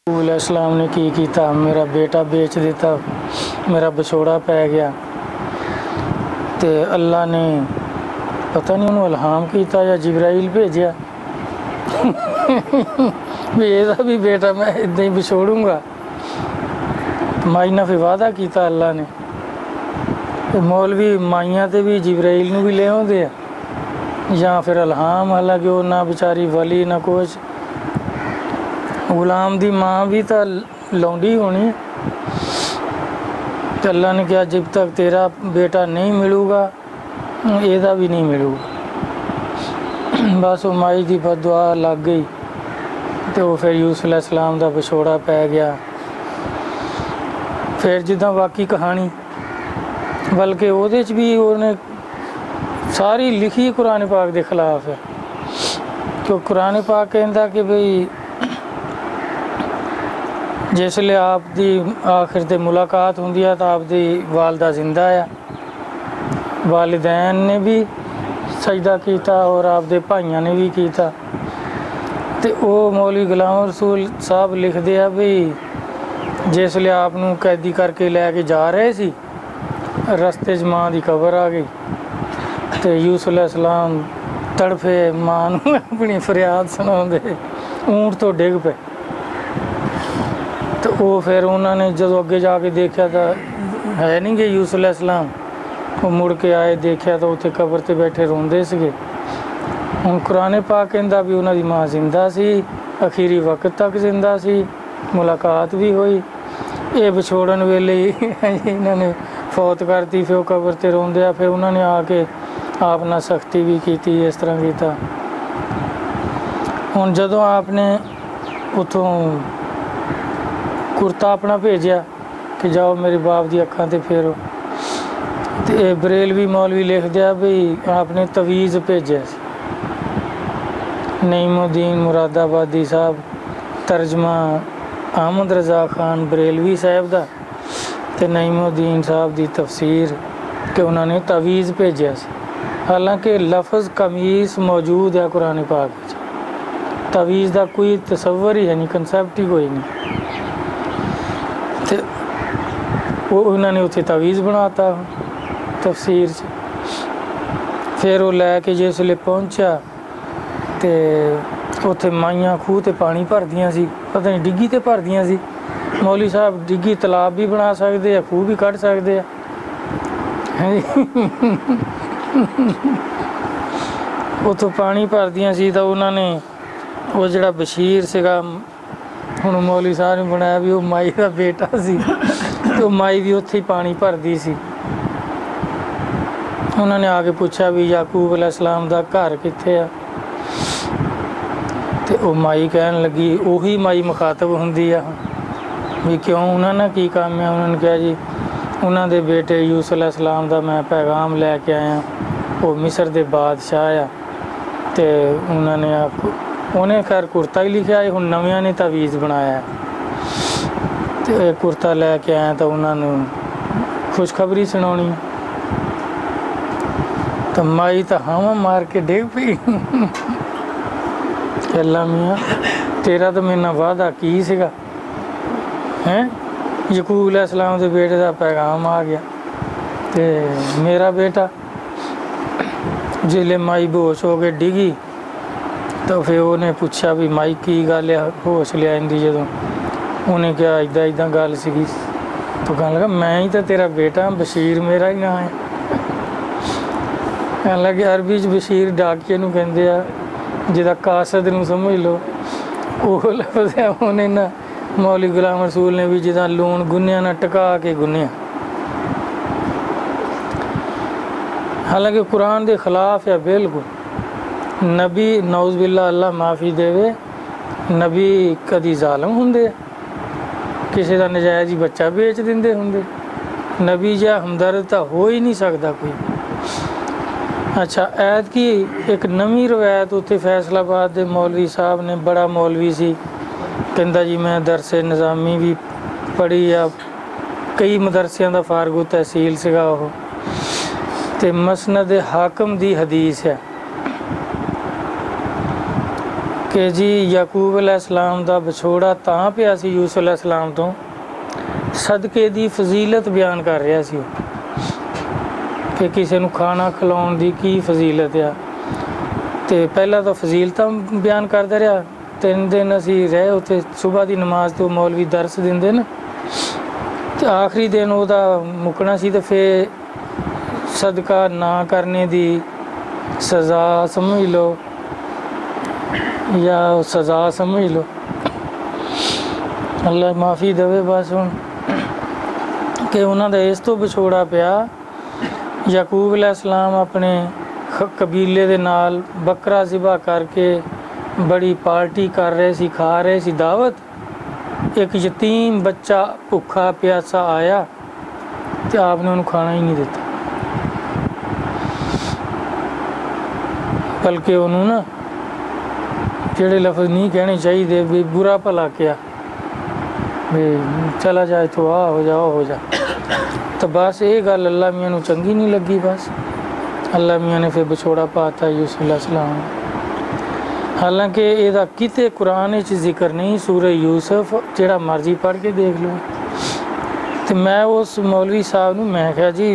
इस्लाम ने की किया, मेरा बेटा बेच दिता, मेरा बछोड़ा पै गया। तो अल्लाह ने पता नहीं उन्होंने इल्हाम किया या जिब्राइल भेजा भी ਇਹਦਾ भी बेटा मैं इदा ही बछोड़ूंगा। माई ने फिर वादा किया अल्लाह ने। मौलवी माइया तो भी जिब्राइल भी ले आते हैं या फिर इल्हाम, हालांकि वो ना बेचारी वली ना कुछ। गुलाम की माँ भी तो लौंडी होनी। तो अल्लाह ने कहा जब तक तेरा बेटा नहीं मिलूगा ਇਹਦਾ भी नहीं मिलूगा। बस वो माई की बददुआ लग गई तो फिर यूसुफ अलैहिस्सलाम का विछोड़ा पै गया। फिर जिदा बाकी कहानी बल्कि ਉਹਦੇ ਚ भी उन्हें सारी लिखी कुरान पाक के खिलाफ है। तो कुरान पाक कहता कि बई जिसले आप दी आखिर ते मुलाकात होंदी है तो आप दी वालदा जिंदा है, वालिदैन ने भी सजदा किया और आप दे भाइयों ने भी किया। तो वो मौलवी गुलाम रसूल साहब लिखते हैं भी जिसले आपनू कैदी करके लैके जा रहे सी, रस्ते च माँ की कबर आ गई तो यूसुफ अलैहिस्सलाम तड़फे, माँ नू अपनी फरियाद सुनाते, ऊँट तो डिग पे। तो वो फिर उन्होंने जो अगे जाके देखा तो है नहीं गए यूसुफ अलैहिस्सलाम। वो मुड़ के आए, देखा तो उत्थे कबर ते बैठे रोंदे सीगे। हुण कुरान पाक कहंदा भी उन्हां दी माँ जिंदा सी, अखीरी वक्त तक जिंदा सी, मुलाकात भी हुई। ये विछोड़न वेले इन्होंने फौत करती, फिर कबर ते रोंदे आ। फिर उन्होंने आके आप नाल सख्ती भी की, इस तरह किया। हुण जदों आपने उतों कुर्ता अपना भेजा कि जाओ मेरे बाप की अखां ते फेरो, तो ये बरेलवी मौलवी लिख दिया भी आपने तवीज़ भेजा। नईमुद्दीन मुरादाबादी साहब, तर्जमा अहमद रज़ा खान बरेलवी साहब का, तो नईमुद्दीन साहब की तफसीर कि उन्होंने तवीज़ भेजा। हालांकि लफ्ज़ कमीस मौजूद है कुरान पाक में, तवीज़ का कोई तसव्वुर ही है नहीं, कंसैप्ट ही कोई नहीं। तो वो उन्होंने उत्थे तवीज़ बनाता तफसीर च। फिर वो लैके जिसले पहुंचा तो उत्थे माइयां खूह ते पानी भरदियां सी, पता नहीं डिग्गी ते भरदियां सी। मौलवी साहब डिग्गी तलाब भी बना सकते हैं, खूह भी कढ़ सकते हैं। उत्थों पानी भरदियां सी तो उन्होंने वो जिहड़ा बशीर सीगा, हुण मौलवी साहब ने बनाया भी वो माई का बेटा सी, तो माई भी उत्थे ही पानी भरदी सी। उन्होंने आके पूछा भी याकूब अलैहिस्सलाम का घर कित्थे आ, तो वो माई कहन लगी, उही माई मुखातब हुंदी आ भी क्यों उन्होंने की काम है। उन्होंने कहा जी उन्होंने बेटे यूसुफ अलैहिस्सलाम का मैं पैगाम लैके आया, वो मिस्र के बादशाह आ। तो उन्होंने उन्हें खैर कुर्ता ही लिखा है, हुण नवियां ने तवीज़ बनाया। तो कुर्ता लैके आया तो उन्होंने खुशखबरी सुनानी। तो माई तो हावा मार के डिग पई, अल्लाह मियाँ तेरा तो मेरे नाल वादा की सीगा हैं, याकूब अलैहिस्सलाम के बेटे का पैगाम आ गया। तो मेरा बेटा जिसले माई बेहोश हो के डिगी तो फिर उन्हें पूछा भी माई की गल है होश लियादी जो। उन्हें क्या इदा इदा गल सी। तो कहने लगा मैं ही तो तेरा बेटा, बशीर मेरा ही नाम है। कहने लगे अरबी च बशीर डाकिए नूं कहंदे आ, जिहदा कासद नूं समझ लो वो लफ्ज़ है। उन्हें ना मौलवी गुलाम रसूल ने भी जिदा लूण गुन्निया ना टका के गुन्निया। हालांकि कुरान के खिलाफ है बिल्कुल। नबी नौज़ बिल्ला अल्लाह माफ़ी देवे, नबी कदी जालम हुंदे, किसी का नजायज़ ही बच्चा बेच देंदे हुंदे। नबी जिहा हमदर्द तो हो ही नहीं सकता कोई। अच्छा ऐत की एक नवी रवायत उत्थे फैसलाबाद के मौलवी साहब ने, बड़ा मौलवी सी, कहंदा जी मैं दरसे निज़ामी भी पढ़ी आ, कई मदरसियां का फारगू तहसील सीगा वो। ते मसनद हाकम दी हदीस है कि जी याकूब अलैहिस्सलाम दा विछोड़ा तां पिया सी यूसुफ अलैहिस्सलाम तो, सदके दी फजीलत बयान कर रहा सी कि किसी नूं खाना खिलाउण दी की फजीलत आ। तो पहला तो फजीलतां बयान करदा रहा। 3 दिन असी रहे उत्थे, सुबह की नमाज तो मौलवी दरस दिंदे न, तो आखिरी दिन उहदा मुकना सी। तो फिर सदका ना करने दी सज़ा समझ लो या सज़ा समझ लो, अल्लाह माफ़ी देवे बस हुण कि उन्हां दा इस तो विछोड़ा पिया। याकूब अलैहिस्सलाम अपने कबीले दे नाल बकरा ज़िबा करके बड़ी पार्टी कर रहे सी, खा रहे सी दावत। एक यतीम बच्चा भुखा प्यासा आया तो आपने उन्हें खाना ही नहीं दिता, बल्कि उन्होंने ना जेड़े लफ्ज़ नहीं कहने चाहिए भी बुरा भला किया भी चला जाए तो आ हो जा हो जा। तो बस ये गल अल्लाह मियाँ नूं चंगी नहीं लगी। बस अल्लाह मियाँ ने फिर विछोड़ा पाता यूसुफ अलैहिस्सलाम। हालांकि ਇਹਦਾ किते कुरान च जिक्र नहीं, सूरह यूसुफ ਜਿਹੜਾ मर्जी पढ़ के देख लो। तो मैं उस मौलवी साहब नूं मैं कहा जी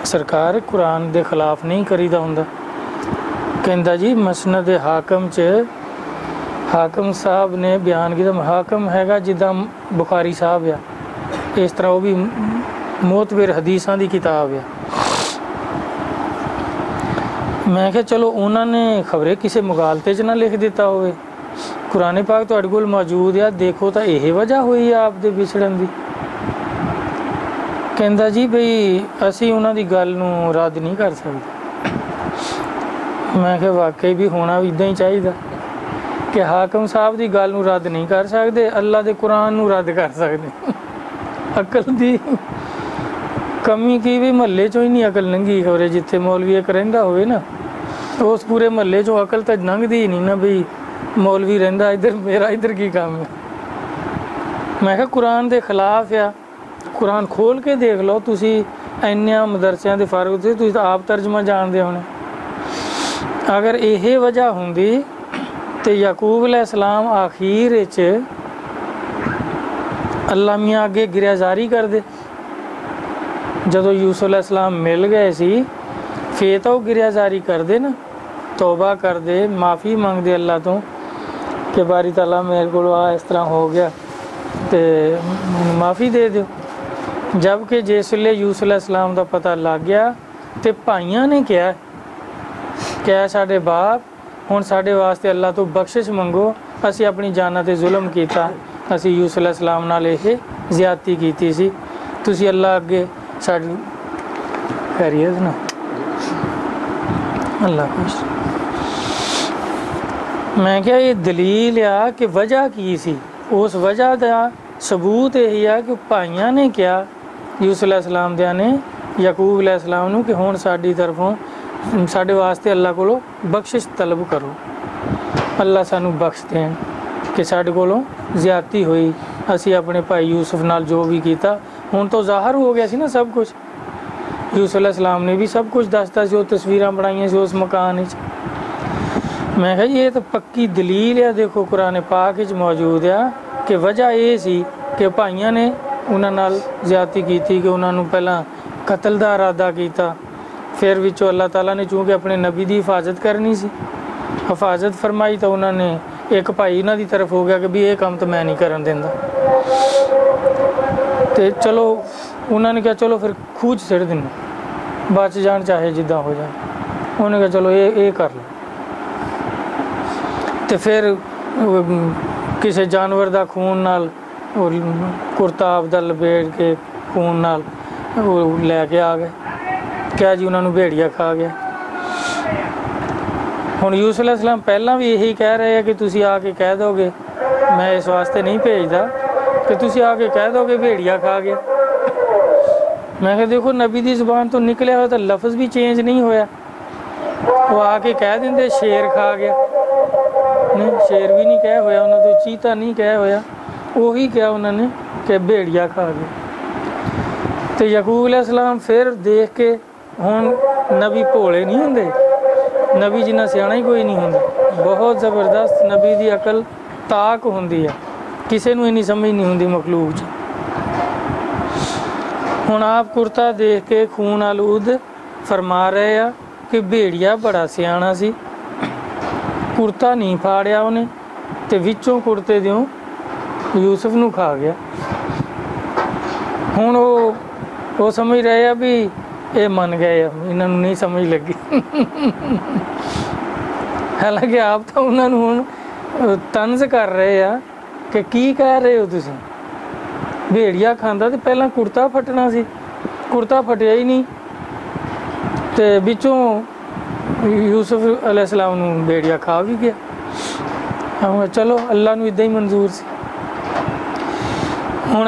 सरकार कुरान के खिलाफ नहीं करीदा हुंदा। कहंदा जी मसनद हाकम च हाकम साहब ने बयान किया, हाकम हैगा जिदा बुखारी साहब आ, इस तरह वो भी मोतबर हदीसां की किताब है। मैं क्या चलो उन्होंने खबरे किसी मुगालते च ना लिख दिता होवे, कुरान पाक तुहाडे कोल मौजूद है, देखो तो यही वजह हुई है आप दे विछड़न की। कहंदा जी बई असी उन्हां दी गल नूं रद्द नहीं कर सकते। मैं क्या वाकई भी होना भी इदां ही चाहिए कि हाकम साहब की गल नूं रद्द नहीं कर सकते, अल्लाह के कुरान नूं रद्द कर सकते। अकल की कमी की भी महल्ले चों ही नहीं अकल लंघी। खबरे जिथे मौलवी एक रहिंदा होवे ना, उस पूरे महल्ले चों अकल तो लंघदी ही नहीं ना बई मौलवी रहिंदा इधर, मेरा इधर की काम है। मैं कहा कुरान के खिलाफ आ, कुरान खोल के देख लो। तुसी इन्नियां मदरसियां दे फारग थे, तुसी आप तर्जमा जानते होने। अगर यह वजह होंदी तो याकूब अलैहिस्सलाम आखिर अल्लाह मियाँ अगे गिरयाजारी कर दे। जदों यूसुफ अलैहिस्सलाम मिल गए सी फिर तो गिरयाजारी कर दे ना, तौबा कर दे, माफ़ी मंगदे अल्लाह तो कि बारी ताला मेरे को इस तरह हो गया तो माफ़ी दे दो। जबकि जिसले यूसुफ अलैहिस्सलाम का पता लग गया तो भाइयों ने क्या साडे बाप हुण साडे वास्ते अल्लाह तो बख्शिश मंगो, असी अपनी जाना ते जुल्म किया, असी यूसुफ अलैहिस्सलाम नाल यह ज़्यादती की सी, तुसी अल्लाह अगे साडी खैरियत ना अल्लाह खुश। मैं क्या ये दलील आ कि वजह की सी, उस वजह का सबूत यही है कि भाइयों ने क्या यूसुफ अलैहिस्सलाम दियां ने याकूब अलैहिस्सलाम नूं कि हुण साडी तरफों साडे वास्ते अल्लाह कोलों बख्शिश तलब करो, अल्लाह सानू बख्श देन कि साडे कोलों ज़्यादती हुई, असी अपने भाई यूसुफ नाल जो भी किया हुण तो ज़ाहिर हो गया सी ना सब कुछ। यूसुफ अलैहिस्सलाम ने भी सब कुछ दसता सी, तस्वीरां बनाईयां सी उस मकान। मैं कहा ये तो पक्की दलील है, देखो कुरान पाक च मौजूद है कि वजह ये सी कि भाइयों ने उन्हां नाल ज़्यादती की थी, कि उन्होंने पहला कतल का इरादा किया, फिर विचों अल्लाह ताला ने चूँकि अपने नबी की हिफाजत करनी सी, हिफाजत फरमाई तो उन्होंने एक भाई उन्हों की तरफ हो गया कि भी ये काम तो मैं नहीं करन देंदा। तो चलो उन्होंने कहा चलो फिर खूह च सिट देना, बच जान चाहे जिदा हो जाए। उन्होंने कहा चलो ये कर लो। तो फिर किसी जानवर का खून नाल कुर्ता आपदा लपेट के खून नाल वो लैके आ गए, क्या जी उन्होंने भेड़िया खा गया। हुण यूसुफ अलैहिस्सलाम पहला भी यही कह रहे हैं कि तुसी आके कह दोगे, मैं इस वास्ते नहीं भेजदा कि तुसी आके कह दोगे भेड़िया खा गया। मैं कहा देखो नबी की ज़ुबान तो निकलिया हो तो लफ्ज़ भी चेंज नहीं होया, वो आके कह देंगे शेर खा गया, नहीं शेर भी नहीं कह होया उन्होंने, तो चीता नहीं कह होया, वही क्या उन्होंने कि भेड़िया खा गया। तो याकूब अलैहिस्सलाम फिर देख के हुण नबी भोले नहीं होंदे, नबी जिन्ना सियाणा ही कोई नहीं होंदा। बहुत ज़बरदस्त नबी दी अकल ताक हुंदी है, किसी नूं इन्नी समझ नहीं हुंदी मखलूक च। हुण आप कुर्ता देख के खून आलूद फरमा रहे आ कि भेड़िया बड़ा सियाणा सी, कुर्ता नहीं फाड़िया उन्हें ते विचों कुर्ते दियों यूसुफ नूं खा गया। हुण वो समझ रहे आ भी ये मन गए, इन्हां नूं नहीं समझ लगी। हालांकि आप तो उन्होंने हुण तंज कर रहे आ कि की कह रहे हो तुसीं, भेड़िया खांदा तो पहला कुर्ता फटना सी, कुर्ता फटिया ही नहीं, तो बिचों यूसुफ अलैहिस्सलाम नूं भेड़िया खा भी गया। हम चलो अल्लाह नूं इदां ही मंजूर सी। हुण